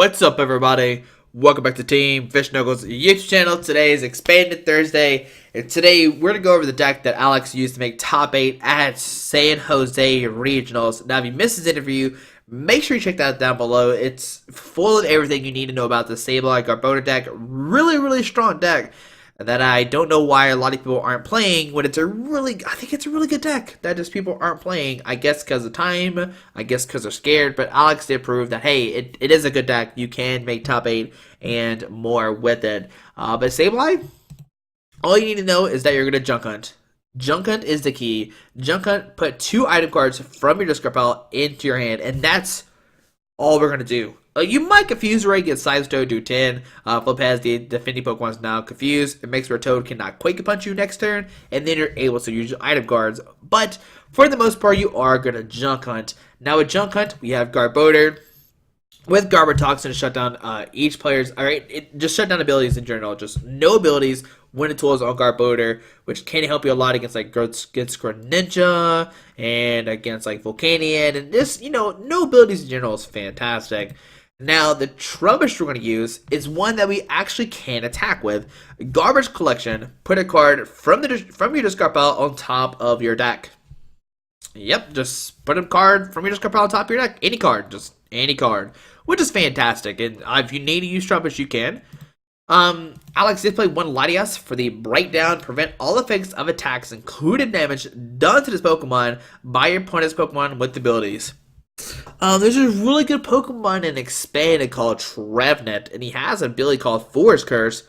What's up, everybody? Welcome back to Team Fish Knuckles YouTube channel. Today is Expanded Thursday, and today we're going to go over the deck that Alex used to make top 8 at San Jose Regionals. Now, if you missed this interview, make sure you check that out down below. It's full of everything you need to know about the Sableye Garbodor deck. Really strong deck that I don't know why a lot of people aren't playing when I think it's a really good deck that just people aren't playing. I guess because of time, I guess because they're scared, but Alex did prove that, hey, it is a good deck. You can make top 8 and more with it. But Sableye, all you need to know is that you're going to junk hunt. Junk hunt is the key. Junk hunt, put 2 item cards from your discard pile into your hand, and that's all we're going to do. You might confuse where you get Side Stone do 10. Flip has the defending Pokemon is now confused. It makes where Toad cannot Quake Punch you next turn, and then you're able to use your item cards. But for the most part, you are going to junk hunt. Now with junk hunt, we have Garbodor. With Garbodor Toxin to shut down each player's, just shut down abilities in general. Just no abilities when the tool is on Garbodor, which can help you a lot against like Greninja and against like Volcanion, and just no abilities in general is fantastic. Now, the Trubbish we're going to use is one that we actually can attack with. Garbage Collection, put a card from your discard pile on top of your deck. Yep, just put a card from your discard pile on top of your deck. Any card, just any card, which is fantastic. And if you need to use Trubbish, you can. Alex did play one Latias for the Break Down, prevent all effects of attacks, including damage done to this Pokemon by your opponent's Pokemon with abilities. There's a really good Pokemon in Expanded called Trevenant, and he has an ability called Forest Curse,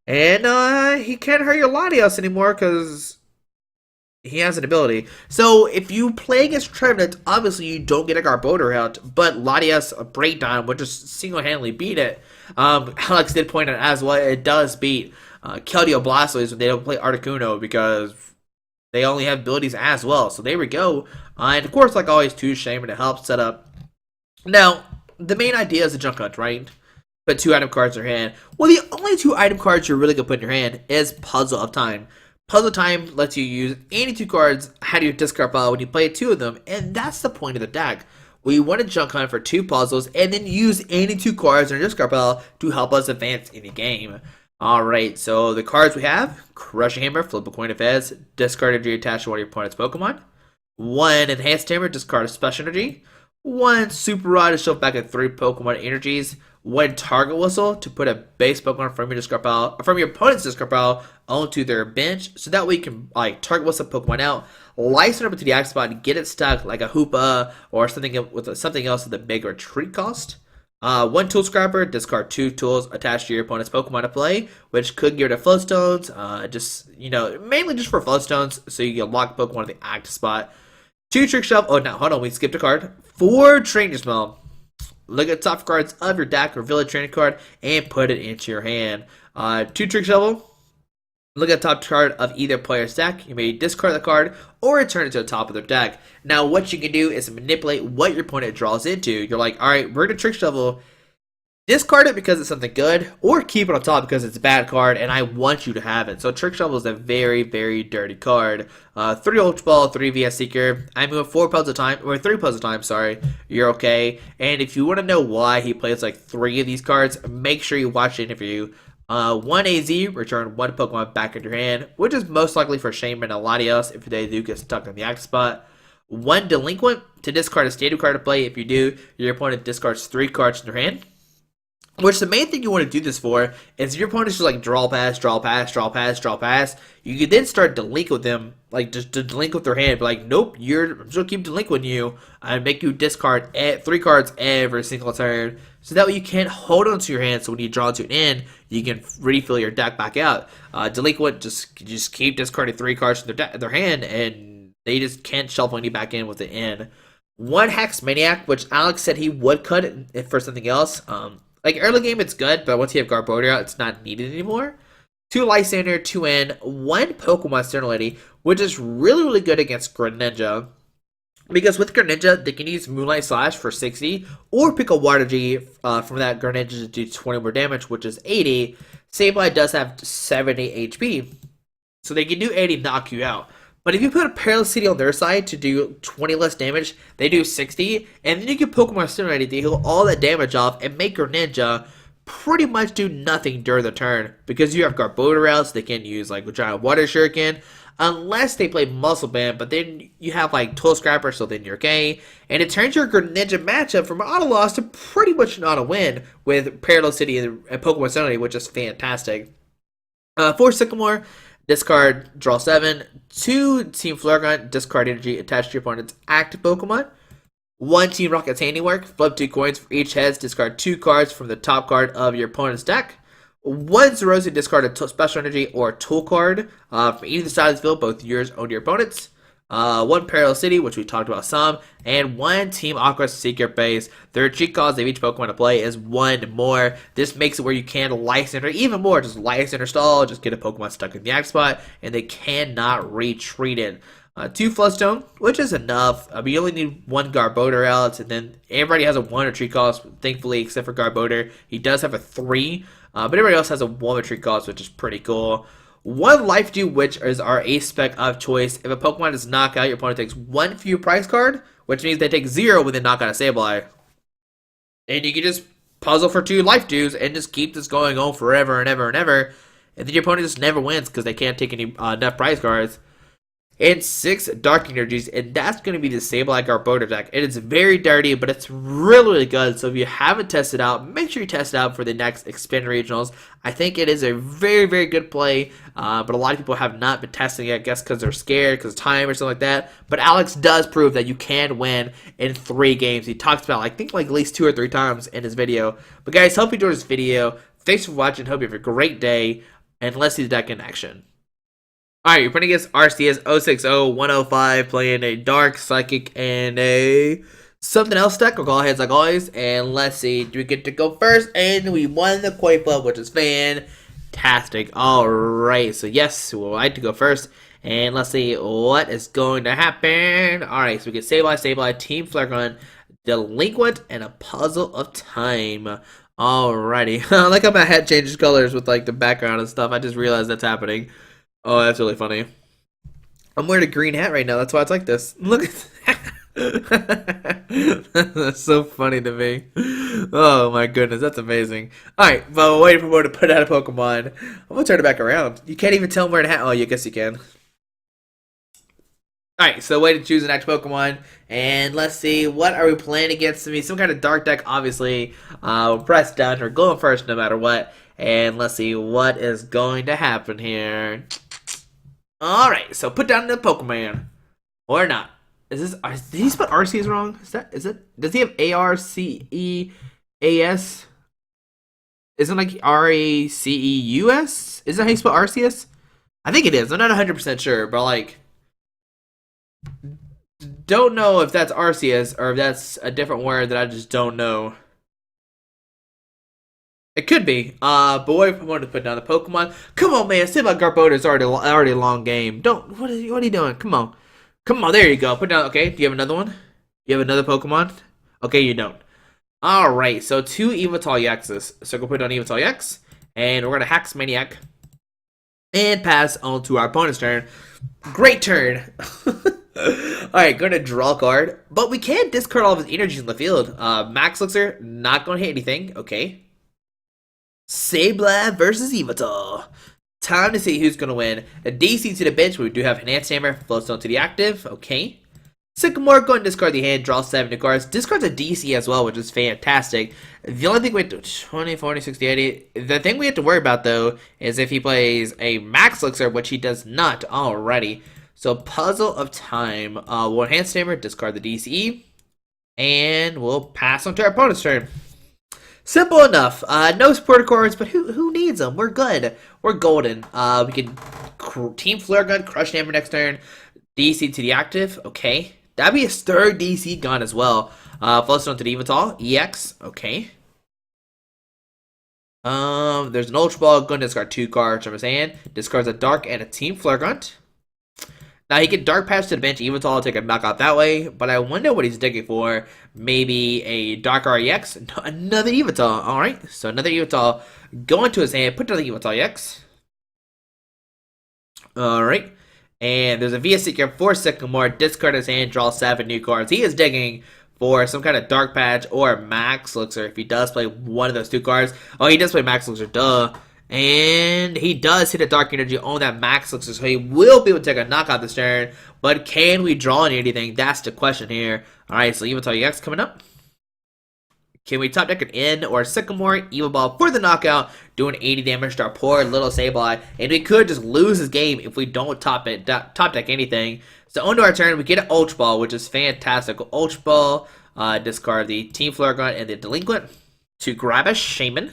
and he can't hurt your Latias anymore because he has an ability. So if you play against Trevenant, obviously you don't get a Garbodor out, but Latias Breakdown would just single-handedly beat it. Alex did point out as well, it does beat Keldeo Blastoise when they don't play Articuno because they only have abilities as well. So there we go. And of course, like always, too, Shaymin to help set up. Now, the main idea is a junk hunt, right? Put 2 item cards in your hand. Well, the only 2 item cards you're really going to put in your hand is Puzzle of Time. Puzzle of Time lets you use any 2 cards out of your discard pile when you play 2 of them. And that's the point of the deck. We want to junk hunt for 2 puzzles and then use any 2 cards in our discard pile to help us advance in the game. Alright, so the cards we have: Crushing Hammer, flip a coin of heads, discard energy attached to one of your opponent's Pokemon. 1 Enhanced Hammer, discard a special energy. 1 Super Rod to shuffle back at 3 Pokemon energies. 1 Target Whistle to put a base Pokemon from your discard pile, from your opponent's discard pile onto their bench, so that way you can Target Whistle Pokemon out, Lysandre to the active spot and get it stuck like a Hoopa or something with something else with a big retreat cost. 1 Tool Scrapper, discard 2 tools attached to your opponent's Pokemon to play, which could give it a Float Stones, mainly just for Float Stones, so you can lock Pokemon in the active spot. 2 Trick Shovel, oh no, hold on, we skipped a card. 4 Trainers Mail. Look at top cards of your deck, reveal a training card, and put it into your hand. 2 Trick Shovel. Look at the top card of either player's deck. You may discard the card or return it to the top of their deck. Now, what you can do is manipulate what your opponent draws into. You're like, alright, we're going to Trick Shovel. Discard it because it's something good, or keep it on top because it's a bad card, and I want you to have it. So Trick Shovel is a very dirty card. 3 Ultra Ball, 3 VS Seeker. I move 4 puzzle time, or 3 puzzle time, sorry. You're okay. And if you want to know why he plays like 3 of these cards, make sure you watch the interview. 1 AZ, return 1 Pokemon back in your hand, which is most likely for Shaymin and Latias if they do get stuck in the active spot. 1 Delinquent, to discard a standard card to play. If you do, your opponent discards 3 cards in their hand. Which the main thing you want to do this for is if your opponent's just like draw pass, you can then start delinquent with them, like just to delinquent their hand, but like, nope, I'm just gonna keep delinquenting you and make you discard 3 cards every single turn. So that way you can't hold on to your hand, so when you draw to an end, you can refill your deck back out. Delinquent, just keep discarding 3 cards in their hand, and they just can't shuffle any back in with the end. 1 Hex Maniac, which Alex said he would cut it for something else. Like, early game, it's good, but once you have Garbodor out, it's not needed anymore. 2 Lysandre, 2N, 1 Pokemon Sternality, which is really good against Greninja. Because with Greninja, they can use Moonlight Slash for 60, or pick a Water G from that Greninja to do 20 more damage, which is 80. Sableye does have 70 HP, so they can do 80 knock you out. But if you put a Parallel City on their side to do 20 less damage, they do 60, and then you can Pokemon Incinerate to heal all that damage off and make your Ninja pretty much do nothing during the turn, because you have Garbodor out, so they can use like Giant Water Shuriken, unless they play Muscle Band, but then you have like Tool Scrapper, so then you're okay, and it turns your Greninja matchup from an auto loss to pretty much an auto win with Parallel City and Pokemon Incinerate, which is fantastic. For Sycamore, discard, draw 7, 2 Team Flare discard energy attached to your opponent's active Pokemon. 1 Team Rocket's Handiwork, flip 2 coins for each heads, discard 2 cards from the top card of your opponent's deck. 1 Xerosic discard a special energy or tool card from either side of the field, both yours or your opponent's. 1 Parallel City, which we talked about some, and 1 Team Aqua Seeker base. Their cheat cost of each Pokemon to play is 1 more. This makes it where you can Lysandre even more. Just Lysandre stall, just get a Pokemon stuck in the active spot, and they cannot retreat it. 2 Float Stone, which is enough. You only need 1 Garbodor out, and then everybody has a 1 retreat cost, thankfully, except for Garbodor. He does have a 3, but everybody else has a 1 retreat cost, which is pretty cool. 1 Life Dew, which is our ace spec of choice. If a Pokemon is knocked out, your opponent takes 1 fewer price card, which means they take 0 when they knock out a Sableye. And you can just puzzle for 2 Life Dews and just keep this going on forever and ever and ever. And then your opponent just never wins because they can't take any enough price cards. And 6 Dark Energies, and that's going to be the Sableye Garbodor deck. It is very dirty, but it's really, really good. So if you haven't tested it out, make sure you test it out for the next Expanded Regionals. I think it is a very, very good play, but a lot of people have not been testing it, I guess because they're scared, because of time or something like that. But Alex does prove that you can win in 3 games. He talks about, I think, like at least 2 or 3 times in his video. But guys, hope you enjoyed this video. Thanks for watching. Hope you have a great day, and let's see the deck in action. Alright, you're playing against RCS 060105, playing a Dark, Psychic, and a something else deck. We'll call heads like always, and let's see, do we get to go first? And we won the coin flip, which is fantastic. Alright, so yes, we'll like to go first, and let's see what is going to happen. Alright, so we get Sableye, Team Flare, Delinquent, and a Puzzle of Time. Alrighty, I like how my hat changes colors with like the background and stuff. I just realized that's happening. Oh, that's really funny. I'm wearing a green hat right now. That's why it's like this. Look at that. That's so funny to me. Oh, my goodness. That's amazing. Alright, but waiting for more to put out a Pokemon. I'm going to turn it back around. You can't even tell I'm wearing a hat. Oh, I guess you can. Alright, so way to choose an active Pokemon. And let's see. What are we playing against me? Some kind of dark deck, obviously. We'll press down. We're going first no matter what. And let's see what is going to happen here. Alright, so put down the Pokemon. Or not. Is this, did he spell RCS wrong? Is it, does he have ARCEAS? Isn't it like RACEUS? Is that how you spell RCS? I think it is. I'm not 100% sure, but like, don't know if that's RCS or if that's a different word that I just don't know. It could be. But what if I wanted to put down the Pokemon? Come on, man. Say about Garbodor is already a long game. Don't. What are you doing? Come on. Come on. There you go. Put down. Okay. Do you have another one? You have another Pokemon? Okay, you don't. All right. So 2 Evital EXs. So go put down Evital EX, and we're gonna Hex Maniac and pass on to our opponent's turn. Great turn. Alright, going to draw a card, but we can't discard all of his energies in the field. Max Elixir, not going to hit anything. Okay. Sableye versus Evital. Time to see who's going to win. A DC to the bench. We do have Enhanced Hammer, Float Stone to the active. Okay. Sycamore, going to discard the hand, draw 7 new cards. Discards a DC as well, which is fantastic. The only thing we have to 20, 40, 60, 80. The thing we have to worry about, though, is if he plays a Max Elixir, which he does not already. So, Puzzle of Time. We'll Enhanced Hammer, discard the DCE, and we'll pass on to our opponent's turn. Simple enough. No supporter cards, but who needs them? We're good. We're golden. We can Team Flare Gun, Crushing Hammer next turn. DC to the active. Okay. That'd be his 3rd DC gun as well. Float Stone to the Evital. EX. Okay. There's an Ultra Ball. Going to discard 2 cards from his hand. Discards a Dark and a Team Flare Grunt. Now, he can Dark Pass to the bench Evital, take a knockout that way, but I wonder what he's digging for. Maybe a Dark REX, another Evital. Alright, so another Evital going to his hand, put another Evital EX. Alright, And there's a VS Seeker for Sycamore. Discard his hand, draw 7 new cards. He is digging for some kind of Dark Patch or Max Elixir if he does play one of those 2 cards. Oh, he does play Max Elixir, duh. And he does hit a Dark Energy on that Max Elixir, so he will be able to take a knockout this turn. But can we draw anything? That's the question here. Alright, so Latias-EX coming up. Can we top deck an N or Sycamore Evil Ball for the knockout, doing 80 damage to our poor little Sableye? And we could just lose this game if we don't top deck anything. So onto our turn, we get an Ultra Ball, which is fantastic. Ultra Ball, discard the Team Flare Grunt and the Delinquent to grab a Shaymin.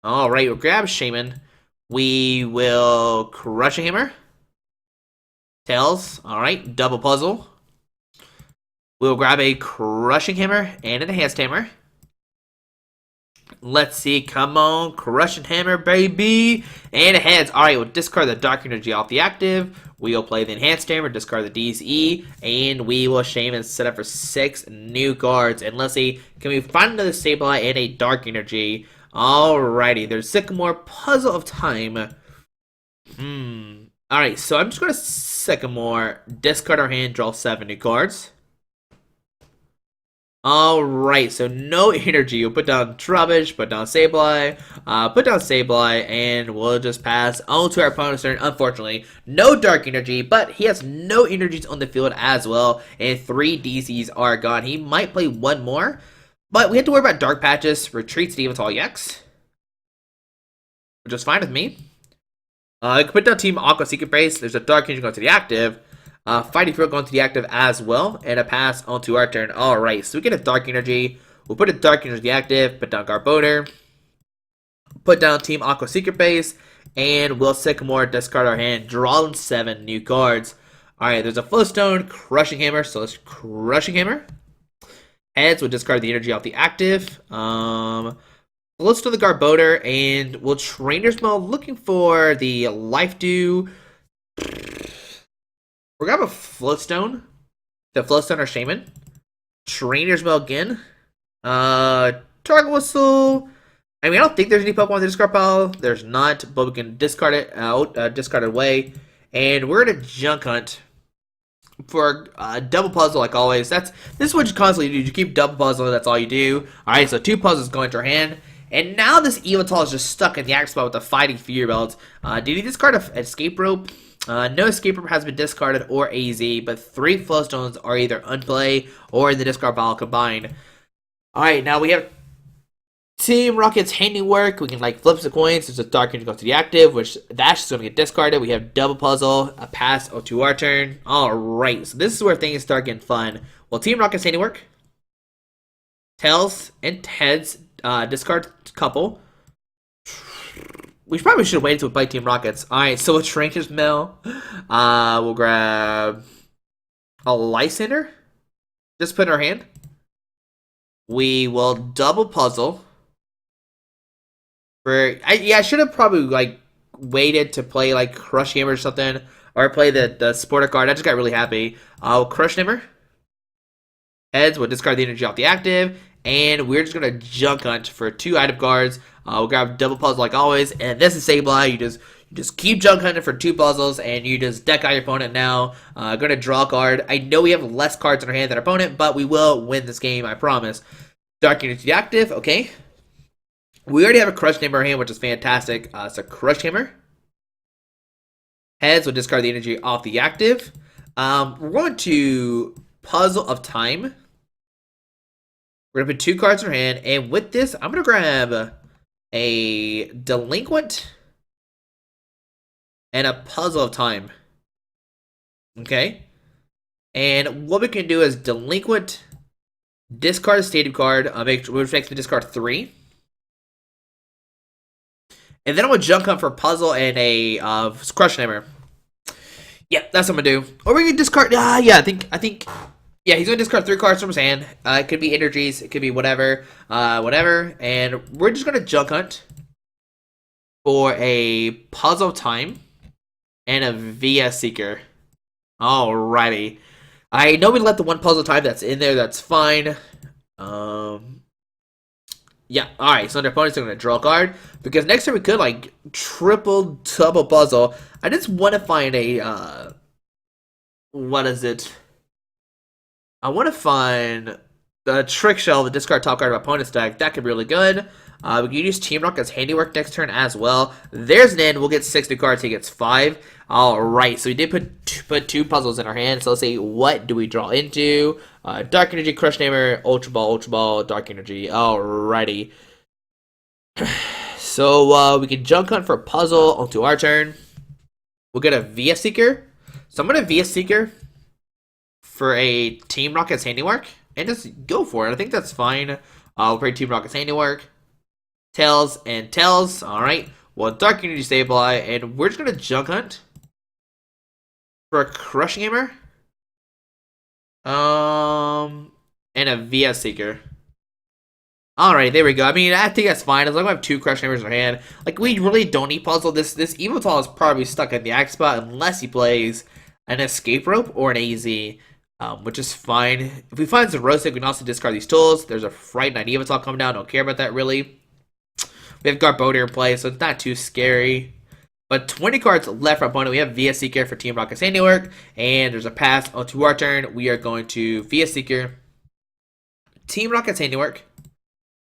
Alright, we'll grab Shaymin. We will Crushing Hammer. Tails. Alright, double puzzle. We'll grab a Crushing Hammer and an Enhanced Hammer. Let's see, come on, Crushing Hammer, baby! And it heads. Alright, we'll discard the Dark Energy off the active. We'll play the Enhanced Hammer, discard the DCE, and we will Shaymin set up for 6 new cards. And let's see, can we find another Sableye and a Dark Energy? Alrighty, there's Sycamore, Puzzle of Time. Alright, so I'm just going to Sycamore, discard our hand, draw 7 new cards. Alright, so no energy. We'll put down Trubbish, put down Sableye, and we'll just pass on to our opponent's turn. Unfortunately, no Dark Energy, but he has no energies on the field as well, and 3 DCs are gone. He might play 1 more, but we have to worry about Dark Patches, retreats to Latias-EX, which is fine with me. I can put down Team Aqua Secret Base. There's a Dark Energy going to the active. Fighting Field going to the active as well, and a pass onto our turn. Alright, so we get a Dark Energy. We'll put a Dark Energy to the active, put down Garbodor, put down Team Aqua Secret Base, and we'll Sycamore, discard our hand, draw 7 new cards. Alright, there's a Float Stone, Crushing Hammer, so let's Crushing Hammer. Heads, we'll discard the energy off the active. Let's do the Garbodor, and we'll Trainers Mail looking for the Life Dew. We're gonna have a Float Stone. The Float Stone or Shaymin. Trainers Mail again. Target Whistle. I mean, I don't think there's any Pokemon in the discard pile. There's not, but we can discard it out, discard it away. And we're gonna Junk Hunt for double puzzle like always. This is what you constantly do. You keep double puzzle, that's all you do. Alright, so 2 puzzles going to our hand. And now this Evital is just stuck in the active spot with the Fighting Fear Belt. Did he discard an Escape Rope? No Escape Rope has been discarded or AZ, but 3 Float Stones are either unplay or in the discard pile combined. Alright, now we have Team Rocket's Handiwork. We can like flip the coins. There's a Dark Energy goes to the active, which that's just going to get discarded. We have double puzzle, a pass to our turn. Alright, so this is where things start getting fun. Well, Team Rocket's Handiwork, Tails and Heads, discard couple. We probably should have waited to play Team Rockets. Alright, so with Trainers Mail, we'll grab a Lysandre. Just put in our hand. We will double puzzle. I should have probably like waited to play like Crushing Hammer or something, or play the supporter card. I just got really happy. I'll Crushing Hammer. Heads will discard the energy off the active, and we're just gonna Junk Hunt for 2 item cards. We'll grab double puzzle like always, and this is Sableye. You just keep Junk Hunting for 2 puzzles, and you just deck out your opponent now. Gonna draw a card. I know we have less cards in our hand than our opponent, but we will win this game, I promise. Dark Energy active, okay. We already have a Crush Hammer in our hand, which is fantastic. So Crush Hammer. Heads will discard the energy off the active. We're going to Puzzle of Time. We're gonna put 2 cards in our hand, and with this, I'm gonna grab a Delinquent and a Puzzle of Time. Okay, and what we can do is Delinquent, discard a Stadium card, which makes me discard 3. And then I'm gonna Junk Hunt for Puzzle and a Crushing Hammer. Yeah, that's what I'm gonna do. Or we can discard. Yeah, I think. Yeah, he's gonna discard 3 cards from his hand. It could be energies, it could be whatever, and we're just gonna Junk Hunt for a Puzzle of Time and a VS Seeker. Alrighty. I know we let the 1 puzzle time that's in there. That's fine. Yeah, alright, so their opponent's going to draw a card. Because next turn we could, like, triple, double puzzle. I just want to find a, what is it? I want to find the Trick Shovel, the discard top card of opponent's deck. That could be really good. We can use Team Rock as Handiwork next turn as well. There's an end. We'll get 6 new cards. He gets 5. Alright, so we did put 2 puzzles in our hand. So let's see, what do we draw into? Dark Energy, Crushing Hammer, Ultra Ball, Dark Energy. Alrighty. So we can junk hunt for a puzzle onto our turn. We'll get a VS Seeker. So I'm going to VS Seeker for a Team Rocket's Handiwork. And just go for it. I think that's fine. We'll play Team Rocket's Handiwork. Tails and Tails. Alright. Well, Dark Energy Sableye. And we're just going to junk hunt for a Crushing Hammer. And a VS Seeker. Alright, there we go. I mean, I think that's fine. As long as we have 2 Crushing Hammers in our hand. Like, we really don't need puzzle. This Evoltol is probably stuck at the Axe spot unless he plays an Escape Rope or an AZ. Which is fine. If we find Xerosic, we can also discard these tools. There's a Fright Night Evoltol coming down. Don't care about that, really. We have Garbodor in play, so it's not too scary. But 20 cards left for our opponent. We have VS Seeker for Team Rocket's Handiwork. And there's a pass onto our turn. We are going to VS Seeker, Team Rocket's Handiwork.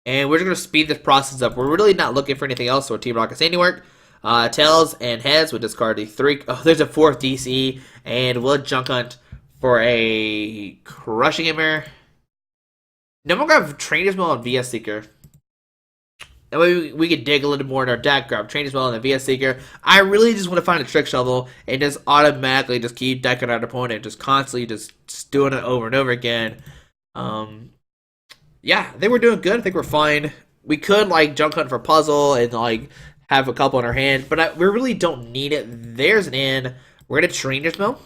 And we're just going to speed this process up. We're really not looking for anything else for Team Rocket's Handiwork. Tails and Heads, we'll discard the 3. Oh, there's a 4th DC. And we'll junk hunt for a Crushing Hammer. Then we'll grab Trainers Mail and VS Seeker. That way we can dig a little more in our deck, grab Trainers Mail and the VS Seeker. I really just want to find a Trick Shovel and just automatically just keep decking our opponent, just constantly just doing it over and over again. Yeah, I think we're doing good. I think we're fine. We could like junk hunt for puzzle and like have a couple in our hand, but we really don't need it. There's an in. We're gonna Trainers Mail.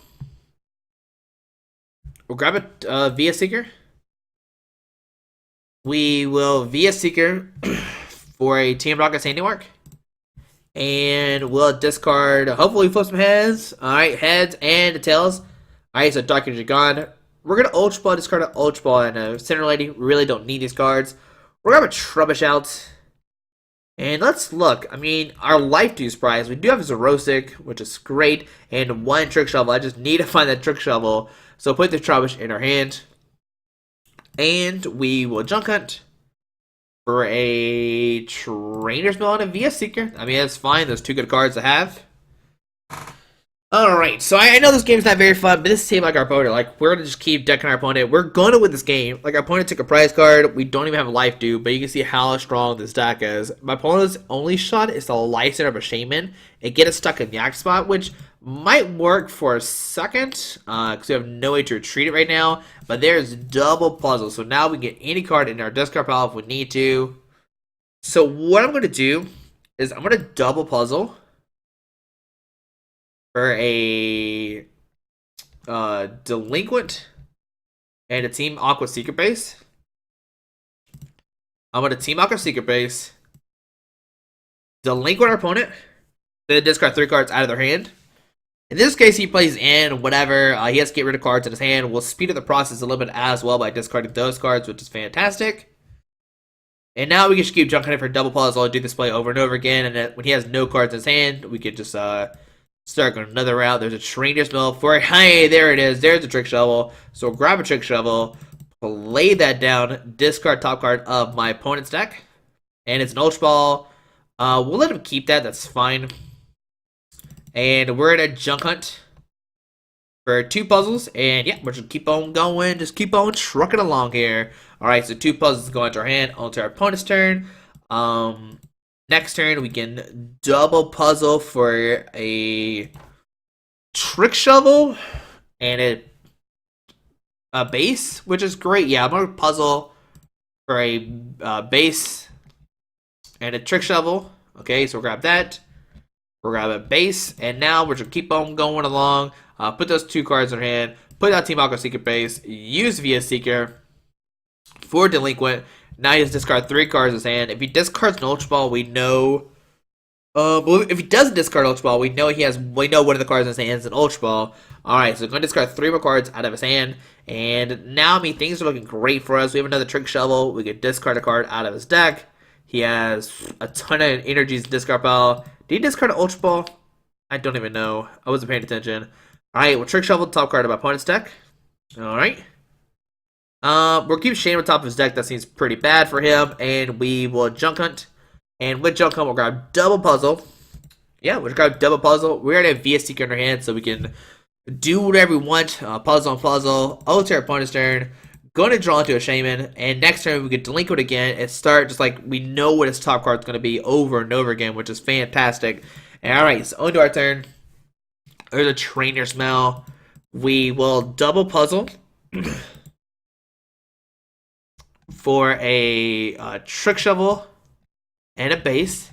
We'll grab a VS Seeker. We will VS Seeker for a Team Rocket's Handiwork. And we'll discard, hopefully flip some heads. Alright, heads and tails. Alright, so Dark Energy gone. We're going to Ultra Ball, discard an Ultra Ball and a Center Lady. We really don't need these cards. We're going to have a Trubbish out. And let's look. I mean, our Life Dew's prize. We do have Xerosic, which is great. And 1 Trick Shovel. I just need to find that Trick Shovel. So put the Trubbish in our hand. And we will junk hunt for a Trainer's Mail and a VS Seeker. I mean, that's fine. Those 2 good cards to have. Alright, so I know this game's not very fun, but this seems like our opponent. Like, we're going to just keep decking our opponent. We're going to win this game. Like, our opponent took a prize card. We don't even have a Life Dew, but you can see how strong this deck is. My opponent's only shot is the Lysandre of a Shaymin and get it stuck in the Axe spot, which might work for a second, because we have no way to retreat it right now. But there's double puzzle, so now we get any card in our discard pile if we need to. So what I'm going to do is I'm going to double puzzle for a Delinquent and a Team Aqua Secret Base. I'm going to Team Aqua Secret Base, Delinquent our opponent, then discard 3 cards out of their hand. In this case, he plays in whatever. He has to get rid of cards in his hand. We'll speed up the process a little bit as well by discarding those cards, which is fantastic. And now we can just keep junking it for double puzzle and do this play over and over again. And then when he has no cards in his hand, we could just start going another route. There's a Trainer's Mail for, hey, there it is. There's a Trick Shovel. So we'll grab a Trick Shovel, play that down, discard top card of my opponent's deck. And it's an Ultra Ball. We'll let him keep that. That's fine. And we're going to junk hunt for 2 puzzles. And yeah, we're just keep on going. Just keep on trucking along here. Alright, so 2 puzzles go into our hand, onto our opponent's turn. Next turn, we can double puzzle for a Trick Shovel and a base, which is great. Yeah, I'm going to puzzle for a base and a Trick Shovel. Okay, so we'll grab that. We'll grab a base, and now we're just keep on going along. Put those 2 cards in our hand. Put out Team Aqua Secret Base. Use VS Seeker for Delinquent. Now he has to discard 3 cards in his hand. If he discards an Ultra Ball, we know. If he doesn't discard Ultra Ball, we know we know one of the cards in his hand is an Ultra Ball. Alright, so we're going to discard 3 more cards out of his hand. And now, I mean, things are looking great for us. We have another Trick Shovel. We can discard a card out of his deck. He has a ton of energies to discard pile. Did he discard an Ultra Ball? I don't even know. I wasn't paying attention. Alright, we'll Trick Shovel, top card of my opponent's deck. Alright. We'll keep Shaymin on top of his deck. That seems pretty bad for him. And we will Junk Hunt. And with Junk Hunt, we'll grab double Puzzle. Yeah, we'll grab double Puzzle. We already have VS Seeker in our hand, so we can do whatever we want. Puzzle on Puzzle. Ultra our opponent's turn. Going to draw into a Shaymin. And next turn, we can Delinquent again and start just like we know what his top card's going to be over and over again, which is fantastic. Alright, so on to our turn. There's a Trainers Mail. We will double Puzzle for a Trick Shovel and a base.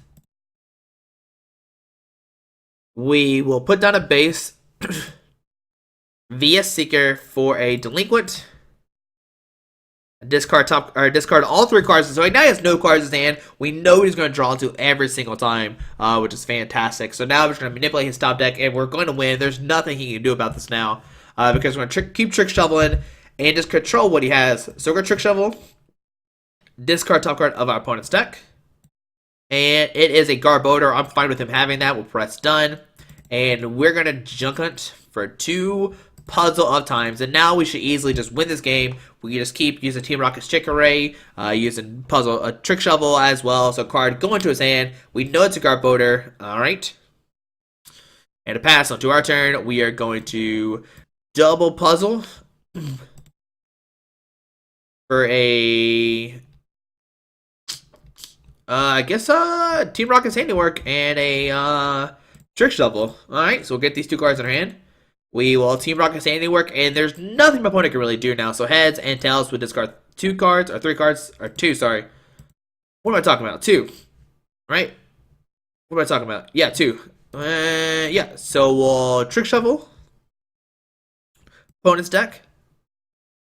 We will put down a base via Seeker for a Delinquent. Discard all 3 cards. So right now he has no cards in his hand. We know he's going to draw into every single time, which is fantastic. So now we're just going to manipulate his top deck, and we're going to win. There's nothing he can do about this now, because we're going to keep Trick Shoveling and just control what he has. So we're going to Trick Shovel, discard top card of our opponent's deck, and it is a Garbodor. I'm fine with him having that. We'll press done, and we're going to Junk Hunt for 2 Puzzle of Times, and now we should easily just win this game. We can just keep using Team Rocket's Chicory, using Puzzle, Trick Shovel as well. So card going to his hand. We know it's a Garbodor. Alright. And to pass on to our turn, we are going to double Puzzle for a I guess Team Rocket's Handiwork and a Trick Shovel. Alright, so we'll get these 2 cards in our hand. We will Team Rocket's Handiwork, and there's nothing my opponent can really do now. So heads and tails would discard 2 cards, or 3 cards, or 2, sorry. What am I talking about? 2. Right? What am I talking about? Yeah, 2. Yeah, so we'll Trick Shovel opponent's deck.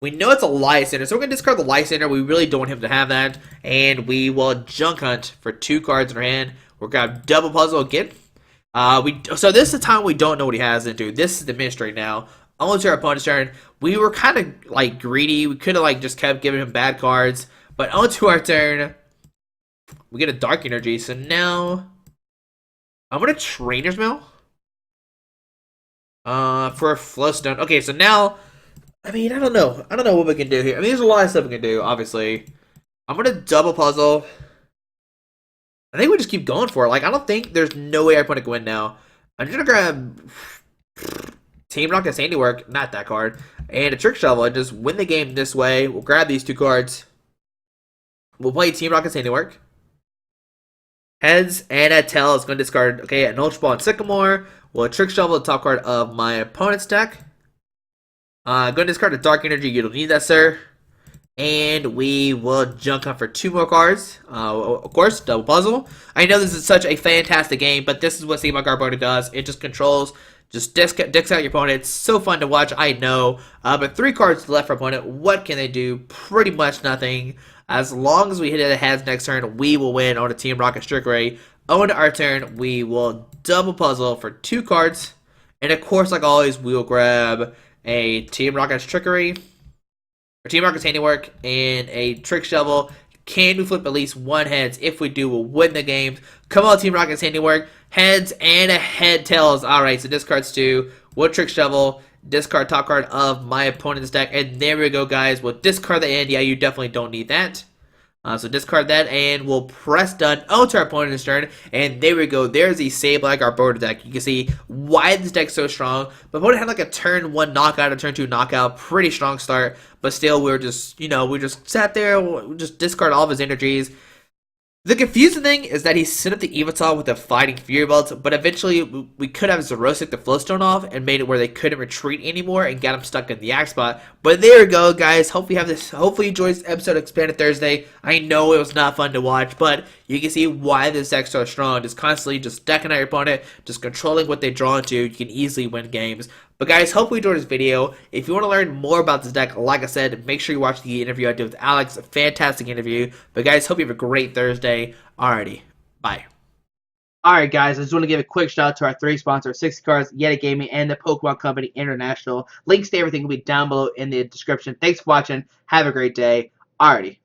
We know it's a Lysandre, so we're going to discard the Lysandre. We really don't want him to have that. And we will Junk Hunt for 2 cards in our hand. We're going to double Puzzle again. So this is the time we don't know what he has into. This is the mystery now. Almost our opponent's turn. We were kind of like greedy. We could have like just kept giving him bad cards. But onto our turn, we get a Dark Energy. So now I'm gonna Trainers Mail for a Float Stone. Okay, so now I mean I don't know what we can do here. I mean there's a lot of stuff we can do. Obviously, I'm gonna double Puzzle. I think we just keep going for it. Like, I don't think there's no way our opponent can win now. I'm just gonna grab Team Rocket's Handiwork, not that card, and a Trick Shovel and just win the game this way. We'll grab these 2 cards. We'll play Team Rocket's Handiwork. Heads and a tail is going to discard, okay, an Ultra Ball and Sycamore. We'll Trick Shovel the top card of my opponent's deck. Going to discard a Dark Energy. You don't need that, sir. And we will Junk Hunt for 2 more cards. Of course, double Puzzle. I know this is such a fantastic game, but this is what Sableye Garbodor does. It just controls, just dicks out your opponent. It's so fun to watch, I know. But 3 cards left for opponent. What can they do? Pretty much nothing. As long as we hit it heads next turn, we will win on a Team Rocket Trickery. On to our turn, we will double Puzzle for 2 cards. And of course, like always, we will grab a Team Rocket's Trickery, or Team Rocket's Handiwork, and a Trick Shovel. Can we flip at least 1 heads? If we do, we'll win the game. Come on, Team Rocket's Handiwork. Heads and a head tails. Alright, so discards 2. We'll Trick Shovel. Discard top card of my opponent's deck. And there we go, guys. We'll discard the end. Yeah, you definitely don't need that. So discard that, and we'll press done. Oh, to our opponent's turn, and there we go. There's the Sableye Garbodor deck. You can see why this deck's so strong. But opponent had like a turn 1 knockout, a turn 2 knockout, pretty strong start. But still, we were just, we just sat there, we just discard all of his energies. The confusing thing is that he set up the Evital with a Fighting Fury Belt, but eventually we could have Xerosic the Float Stone off and made it where they couldn't retreat anymore and got him stuck in the axe spot. But there we go, guys. Hopefully you enjoyed this episode of Expanded Thursday. I know it was not fun to watch, but you can see why this deck's so strong. Just constantly just decking out your opponent, just controlling what they draw into. You can easily win games. But guys, hope you enjoyed this video. If you want to learn more about this deck, like I said, make sure you watch the interview I did with Alex. A fantastic interview. But guys, hope you have a great Thursday. Alrighty, bye. Alright guys, I just want to give a quick shout out to our 3 sponsors, 60 Cards, Yeti Gaming, and the Pokemon Company International. Links to everything will be down below in the description. Thanks for watching. Have a great day. Alrighty.